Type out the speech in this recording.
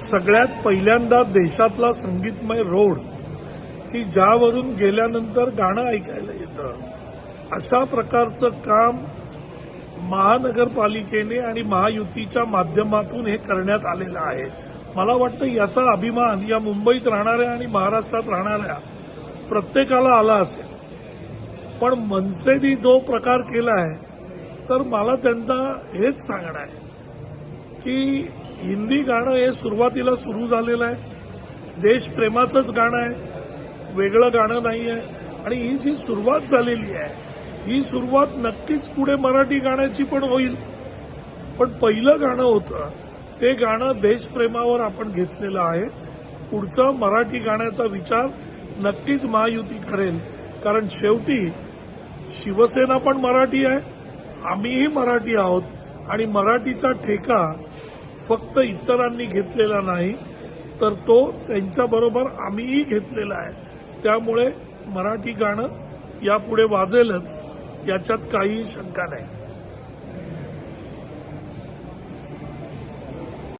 सगळ्यात पहिल्यांदा देशातला संगीतमय रोड की ज्यावरून गेल्यानंतर गाणं ऐकायला येतं, अशा प्रकारचं काम महानगरपालिकेने आणि महायुतीच्या माध्यमातून हे करण्यात आलेलं आहे. मला वाटतं याचा अभिमान या मुंबईत राहणाऱ्या आणि महाराष्ट्रात राहणाऱ्या प्रत्येकाला आला असेल. पण मनसेने जो प्रकार केला आहे, तर मला त्यांना हेच सांगणं आहे की हिंदी गाणं हे सुरुवातीला सुरू झालेलं आहे, देशप्रेमाचंच गाणं आहे, वेगळं गाणं नाही आहे. आणि ही जी सुरुवात झालेली आहे, ही सुरुवात नक्कीच पुढे मराठी गाण्याची पण होईल. पण पहिलं गाणं होतं ते गाणं देशप्रेमावर आपण घेतलेलं आहे. पुढचं मराठी गाण्याचा विचार नक्कीच महायुती करेल, कारण शेवटी शिवसेना पण मराठी आहे, आम्हीही मराठी आहोत आणि मराठीचा ठेका फक्त इतरांनी घेतलेला नाही, तर तो त्यांच्याबरोबर आम्हीही घेतलेला आहे. त्यामुळे मराठी गाणं यापुढे वाजेलच, याच्यात काही शंका नाही.